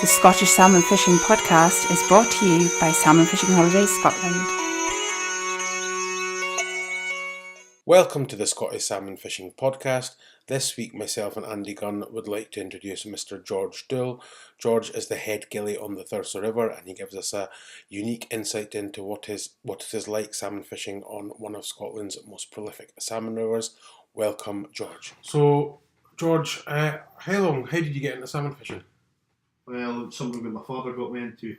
The Scottish Salmon Fishing Podcast is brought to you by Salmon Fishing Holidays Scotland. Welcome to the Scottish Salmon Fishing Podcast. This week, myself and Andy Gunn would like to introduce Mr. George Doull. George is the head ghillie on the Thurso River, and he gives us a unique insight into what it is like salmon fishing on one of Scotland's most prolific salmon rivers. Welcome, George. So, George, how did you get into salmon fishing? Well, it's something that my father got me into.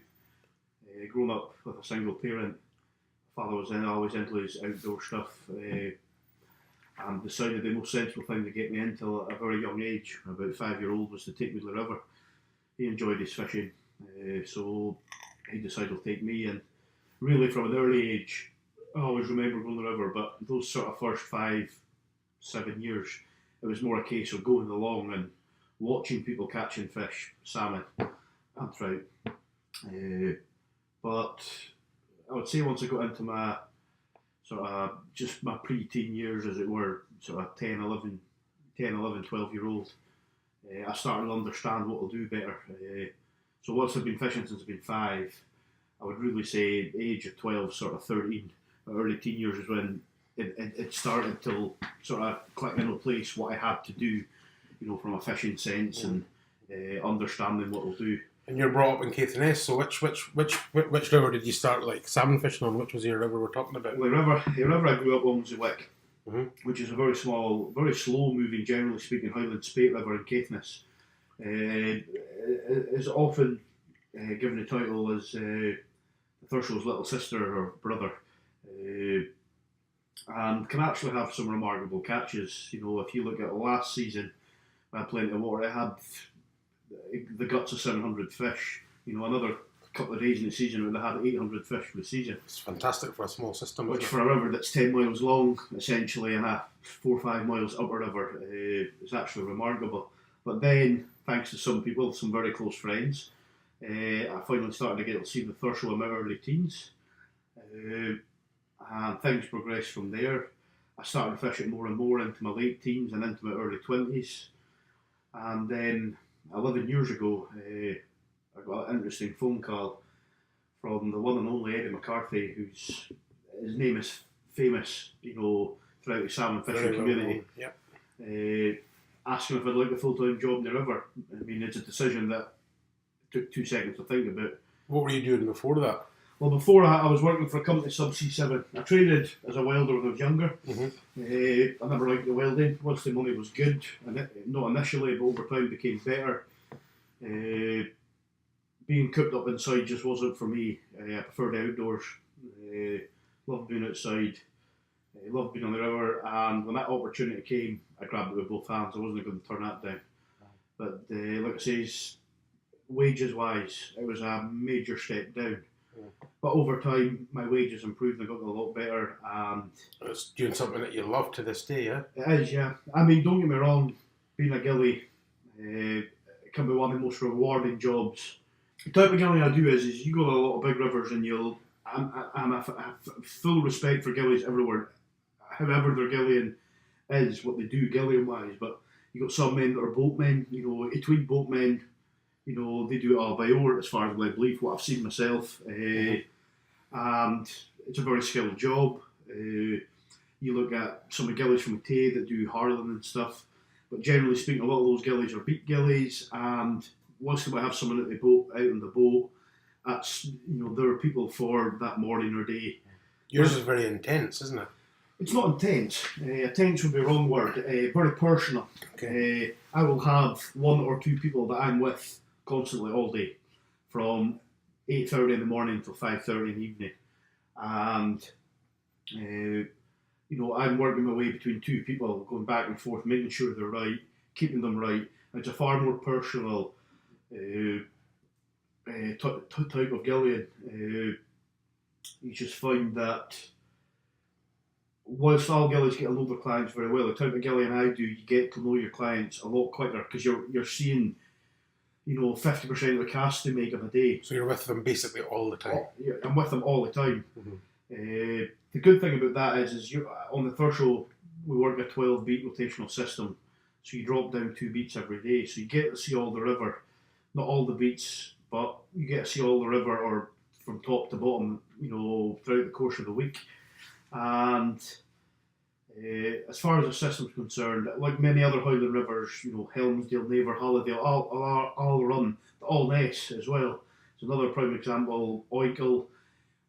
Growing up with a single parent, father was always into his outdoor stuff, and decided the most sensible thing to get me into at a very young age, about 5-year-old, was to take me to the river. He enjoyed his fishing, so he decided to take me. And really, from an early age, I always remember going to the river, but those sort of first 5-7 years, it was more a case of going along and watching people catching fish, salmon and trout. But I would say once I got into my sort of just my pre-teen years, as it were, sort of 10, 11, 12-year-old, I started to understand what I'll do better. So once I've been fishing since I've been 5, I would really say age of 12, sort of 13, early teen years is when it started to sort of click into place what I had to do, you know, from a fishing sense and understanding what I'll do. And you're brought up in Caithness, so which river did you start like salmon fishing on? Which was your river we're talking about? Well, the river I grew up on was the Wick, which is a very small, very slow moving, generally speaking, Highland Spate river in Caithness. Is often given the title as Thurso's little sister or brother, and can actually have some remarkable catches. You know, if you look at last season, I had plenty of water. I had the guts of 700 fish. You know, another couple of days in the season would have had 800 fish for the season. It's fantastic for a small system. Which for a river that's 10 miles long, essentially, and a 4 or 5 miles upper river, is actually remarkable. But then, thanks to some people, some very close friends, I finally started to get to see the Thurso in my early teens. And things progressed from there. I started fishing more and more into my late teens and into my early 20s. And then 11 years ago, I got an interesting phone call from the one and only Eddie McCarthy, his name is famous, you know, throughout the salmon fishing community. Asking if I'd like a full-time job in the river. I mean, it's a decision that took 2 seconds to think about. What were you doing before that? Well, before I was working for a company, Subsea 7. I traded as a welder when I was younger. I never liked the welding. Once the money was good, and not initially, but over time became better. Being cooped up inside just wasn't for me. I preferred the outdoors. Loved being outside. Loved being on the river. And when that opportunity came, I grabbed it with both hands. I wasn't going to turn that down. But like I say, wages-wise, it was a major step down. But over time, my wages improved and I got a lot better. And it's doing something that you love to this day, yeah? It is, yeah. I mean, don't get me wrong, being a ghillie can be one of the most rewarding jobs. The type of ghillie I do is you go to a lot of big rivers and I have full respect for ghillies everywhere, however their ghillieing is, what they do ghillieing-wise. But you got some men that are boatmen, you know, between boatmen, you know, they do it all by oar, as far as I believe, what I've seen myself. And it's a very skilled job. You look at some of the ghillies from Tay that do harling and stuff. But generally speaking, a lot of those ghillies are beat ghillies. And once they might have someone out on the boat, that's, you know, there are people for that morning or day. Yours is very intense, isn't it? It's not intense. Intense would be the wrong word. Very personal. Okay. I will have 1 or 2 people that I'm with constantly all day, from 8:30 in the morning till 5:30 in the evening, and you know, I'm working my way between 2 people, going back and forth, making sure they're right, keeping them right. It's a far more personal type of ghillieing. You just find that whilst all ghillies get to know their clients very well, the type of ghillieing I do, you get to know your clients a lot quicker because you're seeing, you know, 50% of the cast they make in a day. So you're with them basically all the time? I'm with them all the time. The good thing about that is you on the Thurso, we work a 12-beat rotational system. So you drop down 2 beats every day. So you get to see all the river. Not all the beats but you get to see all the river or from top to bottom, throughout the course of the week. And as far as the system's concerned, like many other Highland rivers, Helmsdale, Naver, Hallidale, all run the All Ness as well. It's another prime example. Oikel,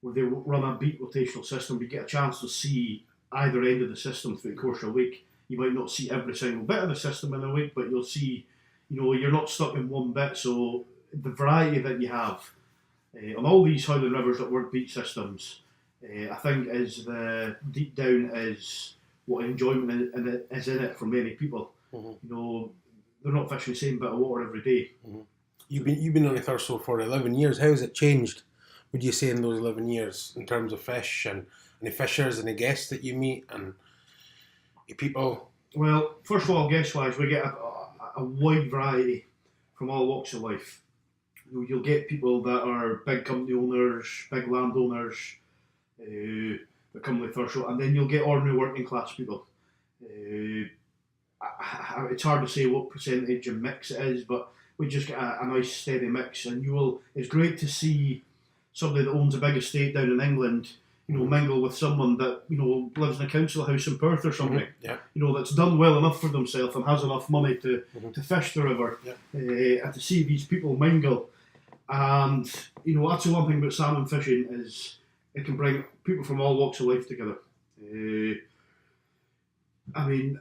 where they run a beat rotational system, you get a chance to see either end of the system through the course of a week. You might not see every single bit of the system in a week, but you'll see, you're not stuck in one bit. So the variety that you have on all these Highland rivers that work beat systems, I think is deep down is what enjoyment is in it for many people. Mm-hmm. They're not fishing the same bit of water every day. Mm-hmm. You've been on the Thurso for 11 years. How has it changed, would you say, in those 11 years in terms of fish and the fishers and the guests that you meet and the people? Well, first of all, guest-wise, we get a wide variety from all walks of life. You'll get people that are big company owners, big landowners, that come to the Thurso, and then you'll get ordinary working class people. It's hard to say what percentage of mix it is, but we just get a nice steady mix, and it's great to see somebody that owns a big estate down in England, mingle with someone that, lives in a council house in Perth or something, mm-hmm. Yeah. That's done well enough for themselves and has enough money to fish the river, and to see these people mingle. And, that's the one thing about salmon fishing is it can bring people from all walks of life together.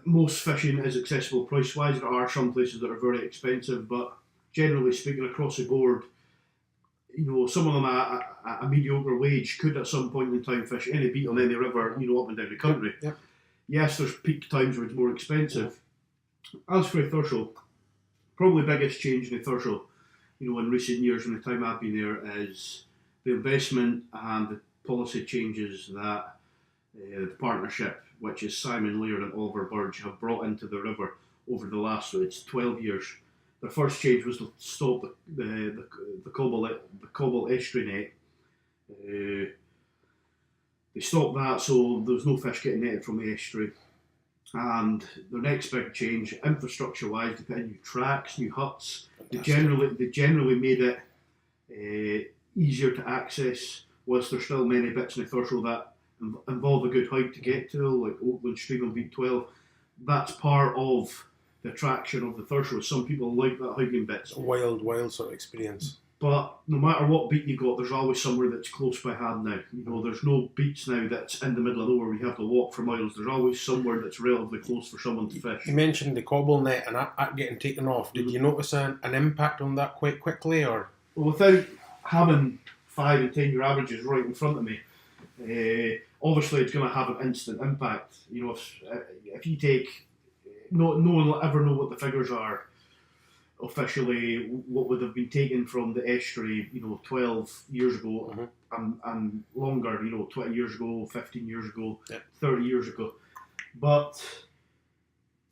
Most fishing is accessible price-wise. There are some places that are very expensive, but generally speaking, across the board, someone on a mediocre wage could at some point in time fish any beat on any river, up and down the country. Yeah. Yes, there's peak times where it's more expensive. As for the Thurso, probably the biggest change in the Thurso, in recent years, in the time I've been there, is the investment and the policy changes that the partnership, which is Simon Laird and Oliver Burge, have brought into the river over the last 12 years. The first change was to stop the cobble estuary net. They stopped that, so there was no fish getting netted from the estuary. And the next big change, infrastructure-wise, they put in new tracks, new huts. They generally made it easier to access, whilst there's still many bits in the Thurso that involve a good hike to get to, like Oakland Stream on Beat 12. That's part of the attraction of the Thurso. Some people like that hiking bits. A wild sort of experience. But no matter what beat you got, there's always somewhere that's close by hand now. There's no beats now that's in the middle of nowhere where you have to walk for miles. There's always somewhere that's relatively close for someone to fish. You mentioned the cobble net and that getting taken off. Did you notice an impact on that quite quickly, or? Well, without having 5 and 10 year averages right in front of me, obviously it's going to have an instant impact. If you take, no one will ever know what the figures are officially, what would have been taken from the estuary, 12 years ago, and longer, 20 years ago, 15 years ago, 30 years ago. But,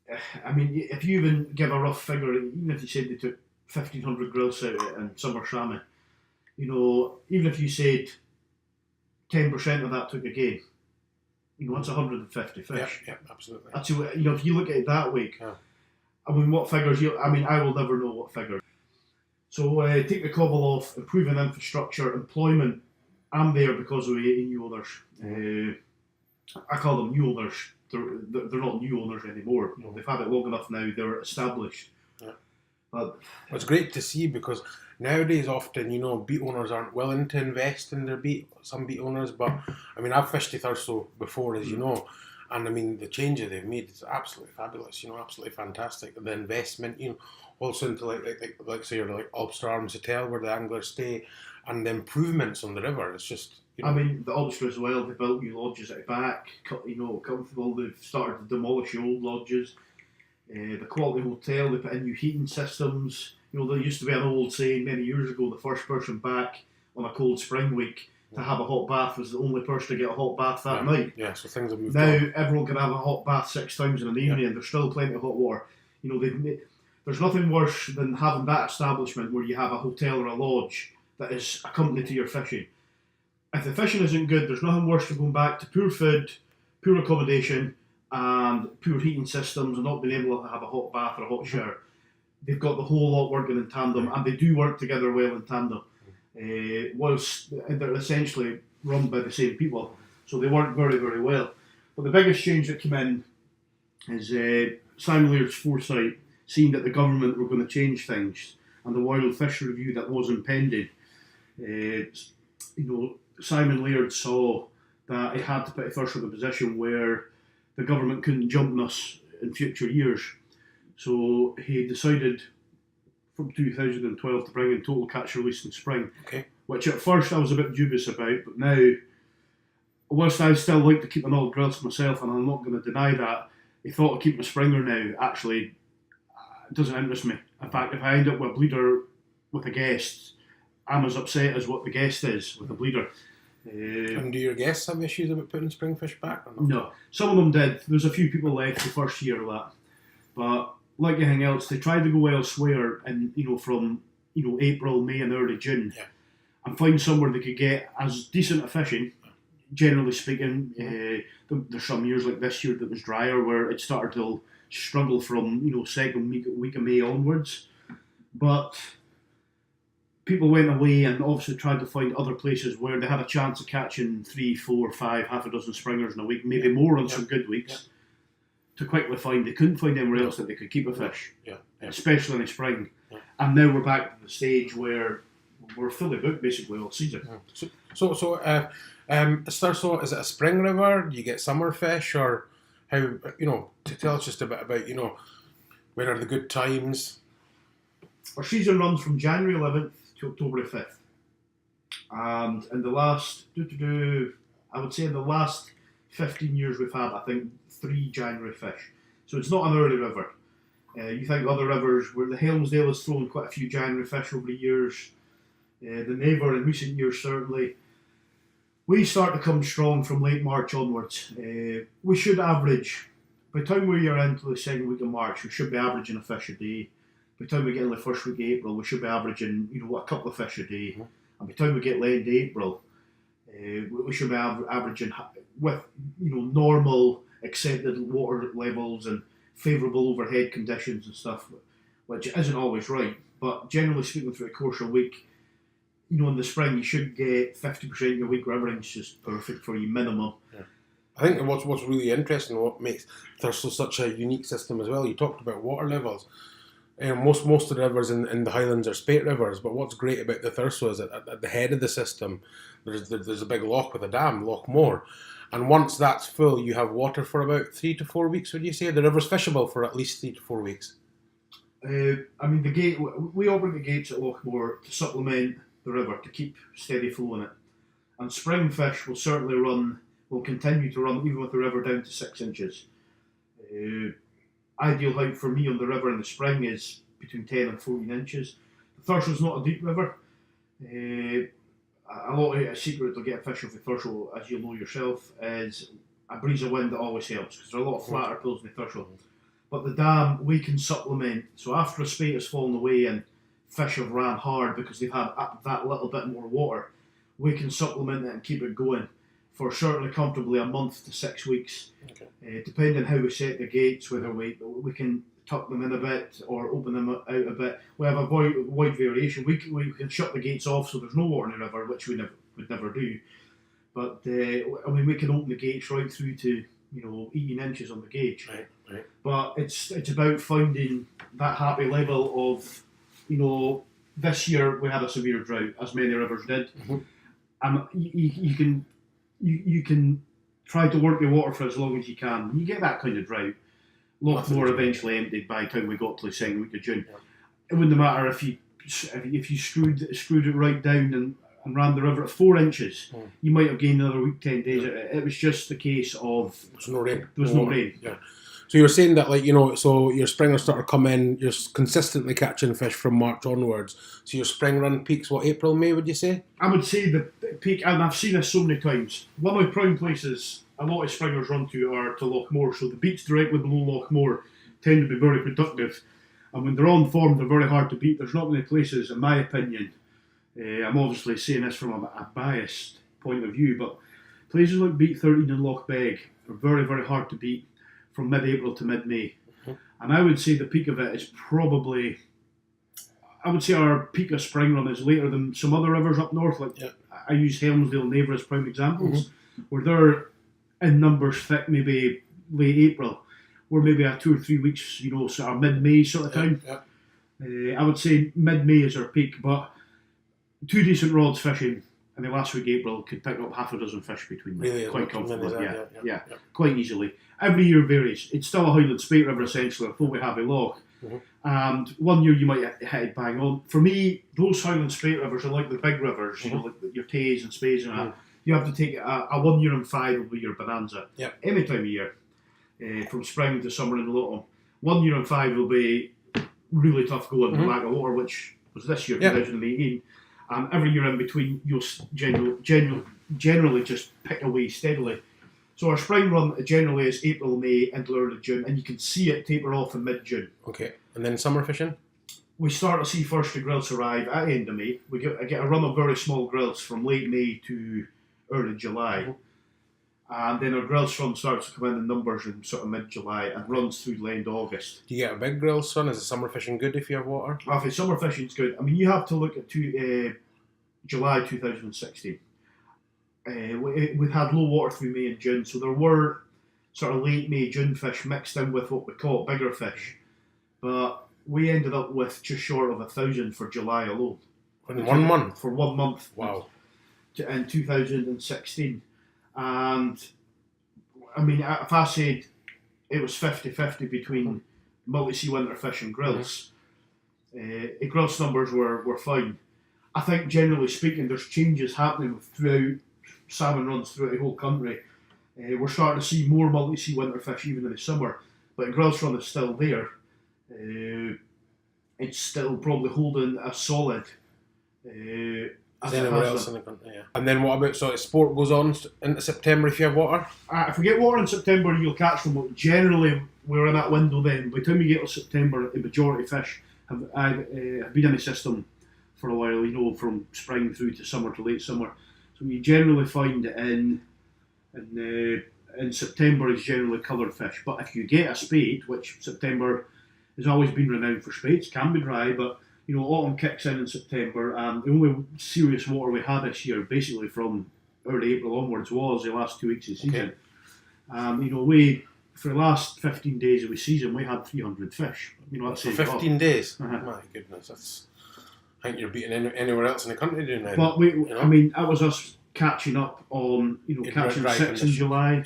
if you even give a rough figure, even if you said they took 1,500 grills out of it in summer salmon, even if you said 10% of that took again, that's 150 fish. Yeah, absolutely. That's, if you look at it that way, what figures, I will never know what figure. So take the cobble off, improving infrastructure, employment. I'm there because of 80 new owners. I call them new owners. They're not new owners anymore. They've had it long enough now, they're established. Yeah. But it's great to see, because nowadays often, beat owners aren't willing to invest in their beat, some beat owners, but I've fished the Thurso before, as you know, and the changes they've made is absolutely fabulous, absolutely fantastic. The investment, also into like say like Ulster Arms Hotel where the anglers stay, and the improvements on the river, it's just, the Ulster as well, they built new lodges at the back, comfortable. They've started to demolish the old lodges. The Quality Hotel, they put in new heating systems. There used to be an old saying many years ago, the first person back on a cold spring week to have a hot bath was the only person to get a hot bath that night. Yeah, so things have moved now on. Everyone can have a hot bath 6 times in an evening, and there's still plenty of hot water. There's nothing worse than having that establishment where you have a hotel or a lodge that is a company to your fishing. If the fishing isn't good, there's nothing worse than going back to poor food, poor accommodation, and poor heating systems, and not being able to have a hot bath or a hot shower. they've got the whole lot working in tandem, and they do work together well in tandem. Whilst they're essentially run by the same people, so they work very, very well. But the biggest change that came in is Simon Laird's foresight, seeing that the government were going to change things, and the Wild Fish Review that was impending. Simon Laird saw that he had to put Thurso in a position where the government couldn't jump on us in future years. So he decided from 2012 to bring in total catch release in spring, which at first I was a bit dubious about, but now, whilst I still like to keep an old grilse myself, and I'm not going to deny that, the thought of keeping a springer now actually doesn't interest me. In fact, if I end up with a bleeder with a guest, I'm as upset as what the guest is with a bleeder. And do your guests have issues about putting springfish back or not? No, some of them did. There's a few people left the first year of that, but like anything else, they tried to go elsewhere, and from April, May, and early June, and find somewhere they could get as decent a fishing. Generally speaking, there's some years like this year that was drier, where it started to struggle from second week of May onwards, but people went away and obviously tried to find other places where they had a chance of catching 3, 4, 5, half a dozen springers in a week, maybe more on some good weeks, to quickly find. They couldn't find anywhere else that they could keep a fish, especially in the spring. And now we're back to the stage where we're fully booked basically all season. So Thurso, is it a spring river? Do you get summer fish, or how? To tell us just a bit about when are the good times? Our season runs from January 11th to October 5th, and in the last, I would say in the last 15 years we've had, I think, 3 January fish. So it's not an early river. You think other rivers, where the Helmsdale has thrown quite a few January fish over the years, the Neighbour in recent years certainly. We start to come strong from late March onwards. We should average, by the time we are into the second week of March, we should be averaging a fish a day. By the time we get in the first week of April, we should be averaging a couple of fish a day. And by the time we get late into April, we should be averaging, with normal accepted water levels and favourable overhead conditions and stuff, which isn't always right. But generally speaking, through the course of a week, in the spring you should get 50% of your week river inches perfect for you minimum. I think what's really interesting, what makes Thurso such a unique system as well, you talked about water levels. Most of the rivers in the Highlands are spate rivers, but what's great about the Thurso is that at the head of the system there's a big loch with a dam, Loch Moor, and once that's full you have water for about 3 to 4 weeks. Would you say the river's fishable for at least 3 to 4 weeks? The gate, we open the gates at Loch Moor to supplement the river, to keep steady flow in it, and spring fish will continue to run even with the river down to 6 inches. Ideal height for me on the river in the spring is between 10 and 14 inches. The Thurso's not a deep river. A secret to get fish off the Thurso, as you'll know yourself, is a breeze of wind that always helps, because there are a lot of flatter pools in the Thurso. But the dam, we can supplement. So after a spate has fallen away and fish have ran hard because they've had that little bit more water, we can supplement it and keep it going for certainly comfortably a month to 6 weeks, depending on how we set the gates, whether we can tuck them in a bit or open them out a bit. We have a wide variation. We can shut the gates off so there's no water in the river, which we would never do. But we can open the gates right through to 18 inches on the gauge. Right. But it's about finding that happy level of, this year we had a severe drought, as many rivers did, and you can try to work your water for as long as you can. When you get that kind of drought, Loch Moor eventually emptied by the time we got to the second week of June. It wouldn't matter if you screwed it right down and ran the river at 4 inches. You might have gained another week, 10 days. It was just the case of there was no rain. There was no rain. Yeah. So you were saying that, so your springers start to come in, you're consistently catching fish from March onwards. So your spring run peaks, April, May, would you say? I would say the peak, and I've seen this so many times. One of the prime places a lot of springers run to are to Loch Moor. So the beats directly below Loch Moor tend to be very productive. And when they're on form, they're very hard to beat. There's not many places, in my opinion, I'm obviously saying this from a biased point of view, but places like Beat 13 and Loch Beg are very, very hard to beat from mid-April to mid-May. And I would say the peak of it is probably I would say our peak of spring run is later than some other rivers up north. Like I use Helmsdale and Naver as prime examples, where they're in numbers thick, maybe late April. We're maybe a 2 or 3 weeks, sort of mid-May sort of time. I would say mid-May is our peak, but 2 decent rods fishing in the last week of April could pick up half a dozen fish between them. Really, quite comfortably. Yeah. Quite easily. Every year varies. It's still a Highland Spate River essentially, although we have a loch. And one year you might hit it bang on. For me, those Highland Spate Rivers are like the big rivers, like your Tays and Spades and that. You have to take a 1 year and 5 will be your bonanza. Any time of year. From spring to summer and autumn. 1 year and 5 will be really tough going in the bag of water, which was this year, 2018. And every year in between, you'll generally just pick away steadily. So our spring run generally is April, May into early June, and you can see it taper off in mid-June. Okay, and then summer fishing? We start to see first the grills arrive at the end of May. I get a run of very small grills from late May to early July. And then our grills run starts to come in numbers in sort of mid-July and runs through the end of August. Do you get a big grills run? Is the summer fishing good if you have water? If it's summer fishing's good. I mean, you have to look at July 2016. We had low water through May and June, so there were sort of late May, June fish mixed in with what we call bigger fish. But we ended up with just short of 1,000 for July alone. In 1 month? For 1 month. Wow. In 2016. And, I mean, if I said it was 50-50 between multi-sea winter fish and grills, grills numbers were fine. I think, generally speaking, there's changes happening throughout salmon runs throughout the whole country. We're starting to see more multi-sea winter fish even in the summer, but the grills run is still there. It's still probably holding a solid as anywhere else in the country, And then what about, so sport goes on into September if you have water? If we get water in September, you'll catch them. Generally, we're in that window then. By the time we get to September, the majority of fish have been in the system for a while, from spring through to summer to late summer. So you generally find it in September is generally coloured fish. But if you get a spate, which September has always been renowned for spates, can be dry, but autumn kicks in September, and the only serious water we had this year, basically from early April onwards, was the last 2 weeks of the season. We, for the last 15 days of the season, we had 300 fish. That's 15 days? My goodness, I think you're beating anywhere else in the country doing that. But that was us catching up on, catching 6 in July,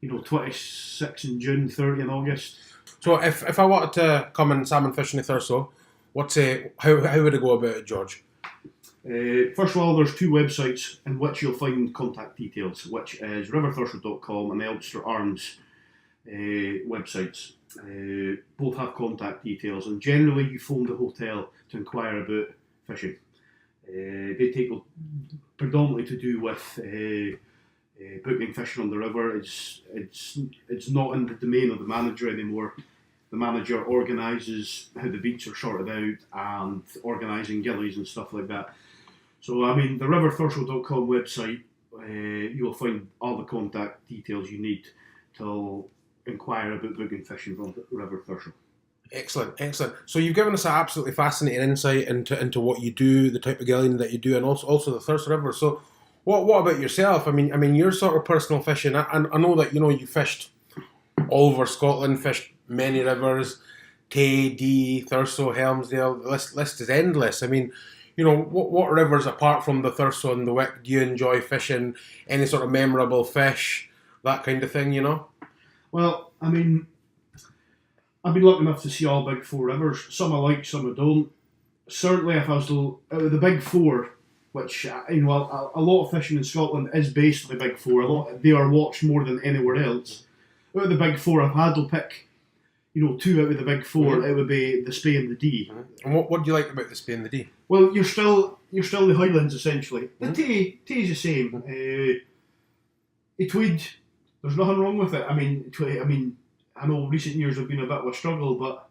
26 in June, 30 in August. So if I wanted to come and salmon fish in the Thurso, how would I go about it, George? First of all, there's 2 websites in which you'll find contact details, which is riverthurso.com and the Ulster Arms websites. Both have contact details, and generally you phone the hotel to inquire about fishing. They take predominantly to do with booking fishing on the river. It's not in the domain of the manager anymore. The manager organises how the beats are sorted out and organising ghillies and stuff like that. So, the riverthurso.com website, you'll find all the contact details you need to inquire about booking fishing from River Thurso. Excellent. So you've given us an absolutely fascinating insight into what you do, the type of gilling that you do, and also the Thurso River. So, what about yourself? I mean, your sort of personal fishing. I know that you fished all over Scotland, fished many rivers, Tay, Dee, Thurso, Helmsdale. The list is endless. I mean, what rivers apart from the Thurso and the Wick do you enjoy fishing? Any sort of memorable fish, that kind of thing? Well, I've been lucky enough to see all big 4 rivers. Some I like, some I don't. Certainly, if I was out of the big 4, which a lot of fishing in Scotland is based on the big 4. They are watched more than anywhere else. Out of the big 4 I've had, I'll pick 2 out of the big 4. It would be the Spey and the Dee. And what do you like about the Spey and the Dee? Well, you're still the Highlands essentially. The Tay's the same. The Tweed, there's nothing wrong with it. I know recent years have been a bit of a struggle, but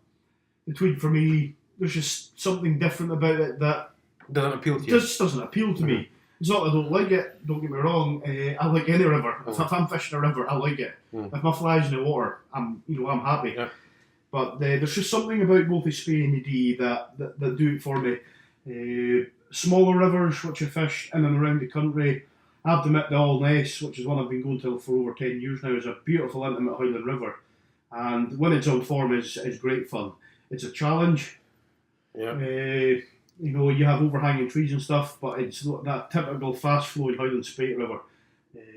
the Tweed for me, there's just something different about it that doesn't appeal to you. Just doesn't appeal to me. It's not that I don't like it, don't get me wrong. I like any river. If I'm fishing a river, I like it. If my fly's in the water, I'm happy. But there's just something about both the Spey and the Dee that do it for me. Smaller rivers which I fish in and around the country, I have to admit the All Ness, which is one I've been going to for over 10 years now, is a beautiful intimate Highland River. And when it's on form is great fun. It's a challenge. Yeah. You have overhanging trees and stuff, but it's that typical fast-flowing Highland Spey River.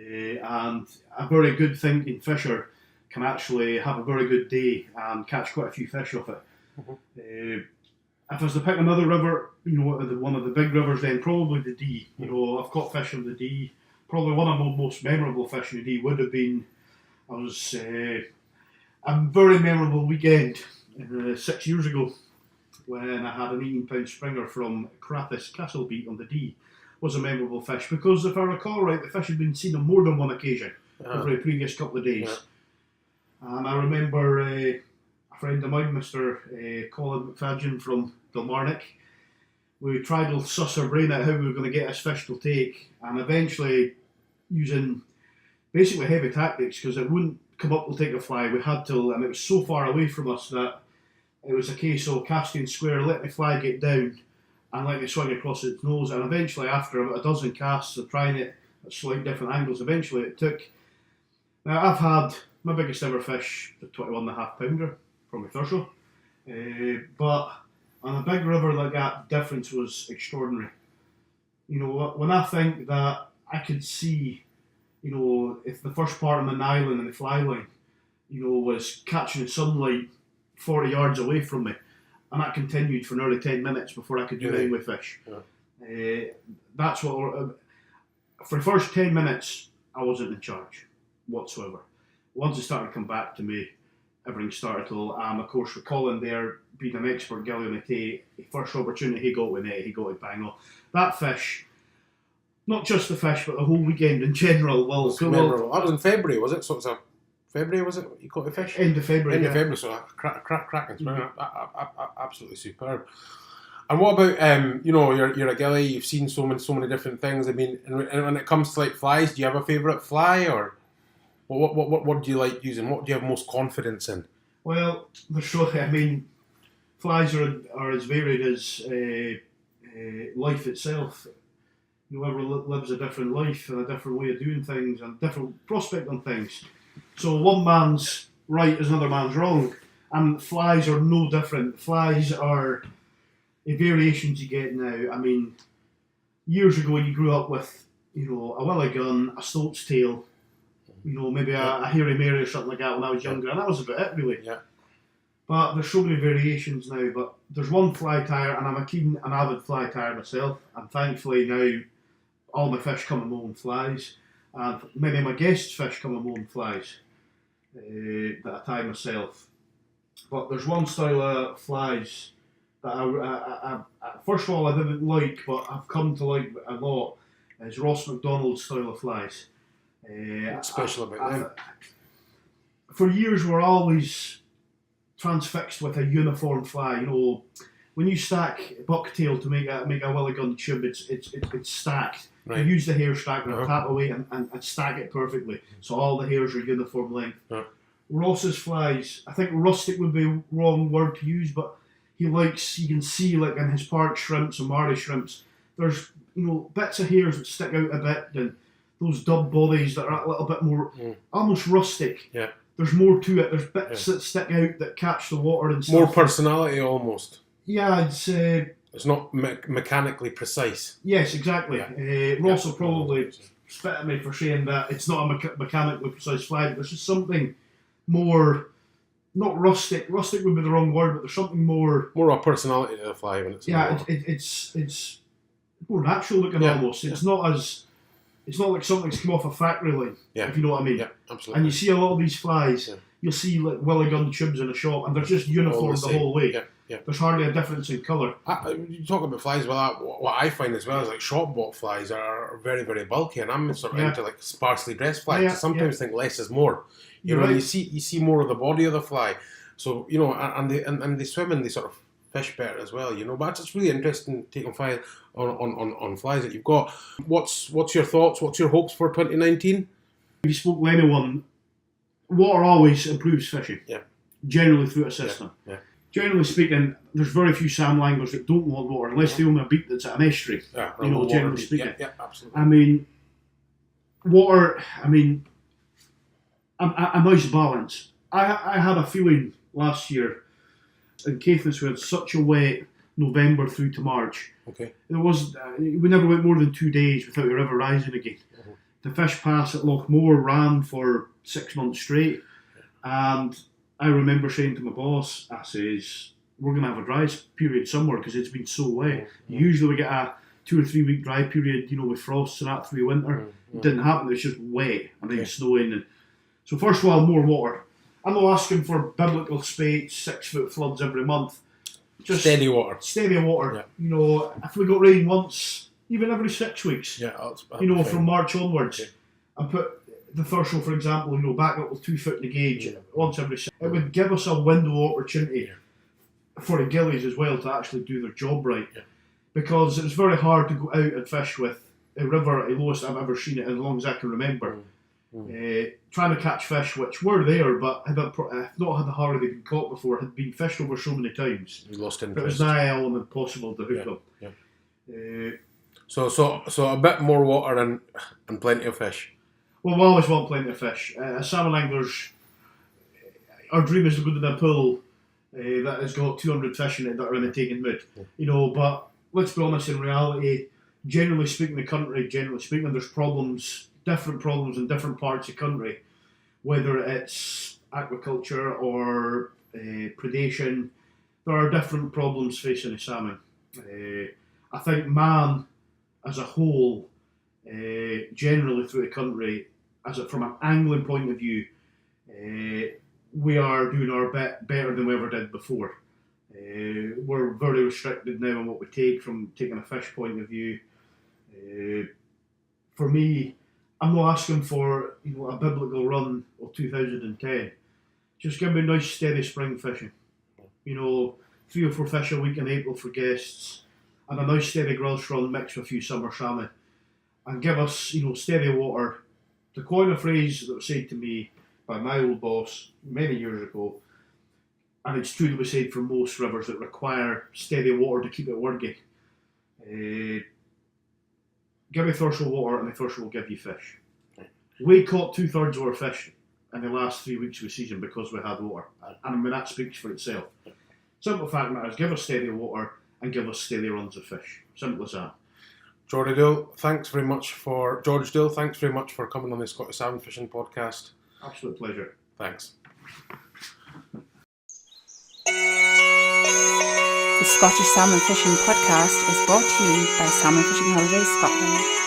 And a very good thinking fisher can actually have a very good day and catch quite a few fish off it. Mm-hmm. If I was to pick another river, one of the big rivers, then probably the Dee. I've caught fish on the Dee. Probably one of my most memorable fish in the Dee would have been, a very memorable weekend 6 years ago when I had an 18-pound springer from Crathis Castlebeat on the Dee. Was a memorable fish because, if I recall right, the fish had been seen on more than one occasion over the previous couple of days. And I remember a friend of mine, Mr. Colin McFadgen from Dalmarnock, we tried to suss our brain out how we were going to get this fish to take, and eventually, using basically heavy tactics, because it wouldn't come up to take a fly, we had to, and it was so far away from us that it was a case of casting square, letting the fly get down, and letting it swing across its nose, and eventually, after about a dozen casts of trying it at slightly different angles, eventually it took. Now, I've had my biggest ever fish, the 21.5 pounder from River Thurso, but on a big river like that, the difference was extraordinary. When I think that I could see, if the first part of an island and the fly line, was catching sunlight 40 yards away from me, and that continued for nearly 10 minutes before I could do anything with fish. Yeah. That's what. For the first 10 minutes, I wasn't in charge whatsoever. Once it started to come back to me, everything started to. Of course, with Colin there being an expert ghillie on the tay, the first opportunity he got with it, he got it bang on. That fish, not just the fish, but the whole weekend in general. Memorable. That was in February, was it? So it's a February, was it? You caught the fish? End of February. End of February, so cracking springer, absolutely superb. And what about you're a ghillie, you've seen so many different things. I mean, and when it comes to like flies, do you have a favourite fly, or what do you like using? What do you have most confidence in? Well, flies are as varied as life itself. Whoever lives a different life and a different way of doing things and different prospect on things. So one man's right is another man's wrong, and flies are no different. Flies are the variations you get now. I mean, years ago you grew up with, a willy gun, a stoat's tail, maybe a hairy mary or something like that when I was younger, and that was about it really. Yeah. But there's so many variations now. But there's one fly tyer, and I'm an avid fly tyer myself, and thankfully now all my fish come in my own flies. And many of my guests' fish come in my own flies that I tie myself. But there's one style of flies that I first of all I didn't like, but I've come to like a lot. Is Ross McDonald's style of flies. What's special about them? For years we're always transfixed with a uniform fly. When you stack bucktail to make a willy gun tube, it's stacked. Right. You use the hair stack and tap away and stack it perfectly, so all the hairs are uniform length. Ross's flies, I think rustic would be a wrong word to use, but you can see like in his park shrimps and marley shrimps, there's bits of hairs that stick out a bit, and those dub bodies that are a little bit more almost rustic. Yeah. There's more to it. There's bits that stick out that catch the water and stuff. More personality almost. Yeah, it's not mechanically precise. Yes, exactly. Yeah. Ross will probably spit at me for saying that it's not a mechanically precise fly, but there's just something more, not rustic. Rustic would be the wrong word, but there's something more. More of a personality to the fly when it's. Yeah, it's more natural looking almost. It's not as. It's not like something's come off a factory line. Yeah. If you know what I mean. Yeah, absolutely. And you see a lot of these flies. Yeah. You'll see like willy gun tubes in a shop, and they're just uniform the whole way. Yeah. Yeah. There's hardly a difference in colour. You talk about flies, what I find as well is like shop bought flies are very, very bulky, and I'm sort of into like sparsely dressed flies. I sometimes think less is more. You know, right. you see more of the body of the fly. So and they swim and they sort of fish better as well. But it's really interesting taking flies on flies that you've got. What's your thoughts? What's your hopes for 2019? If you spoke to anyone, water always improves fishing. Yeah. generally through a system. Yeah. Generally speaking, there's very few salmon anglers that don't want water unless they own a beat that's at an estuary. Yeah, Generally speaking. Yeah, absolutely. I mean, water. I mean, a nice balance. I had a feeling last year in Caithness we had such a wet November through to March. Okay. There was we never went more than 2 days without the river rising again. The fish pass at Lochmore ran for 6 months straight, and I remember saying to my boss, I says, we're going to have a dry period somewhere because it's been so wet. Usually we get a 2 or 3 week dry period, with frosts and that through winter. It didn't happen, it was just wet and then snowing. And so first of all, more water. I'm not asking for biblical spates, 6 foot floods every month. Just steady water. Steady water. Yeah. If we got rain once, even every 6 weeks. Yeah, from March onwards. Okay. And put the Thurso, for example, back up with 2 foot in the gauge once every 6. It would give us a window of opportunity for the gillies as well to actually do their job right. Yeah. Because it's very hard to go out and fish with a river at the lowest I've ever seen it as long as I can remember. Trying to catch fish which were there but have not had the harder they've been caught before, had been fished over so many times. You lost interest. But it was nigh on impossible to hook them. Yeah. So a bit more water and plenty of fish. Well, we always want plenty of fish. As salmon anglers, our dream is to go to a pool that has got 200 fish in it that are in a taking mood. But let's be honest, in reality, generally speaking, there's problems, different problems in different parts of the country, whether it's aquaculture or predation. There are different problems facing the salmon. I think man, as a whole, generally through the country, from an angling point of view, we are doing our bit better than we ever did before. We're very restricted now on what we take from taking a fish point of view. For me, I'm not asking for a biblical run of 2010. Just give me nice steady spring fishing. 3 or 4 fish a week in April for guests, and a nice steady grudge run mixed with a few summer salmon, and give us steady water. To coin a phrase that was said to me by my old boss many years ago, and it's true to be said for most rivers that require steady water to keep it working. Give me Thurso water and the Thurso will give you fish. We caught 2/3 of our fish in the last 3 weeks of the season because we had water, and that speaks for itself. Simple fact matters, give us steady water and give us steady runs of fish. Simple as that. George Doull, thanks very much for coming on the Scottish Salmon Fishing Podcast. Absolute pleasure. Thanks. The Scottish Salmon Fishing Podcast is brought to you by Salmon Fishing Holidays Scotland.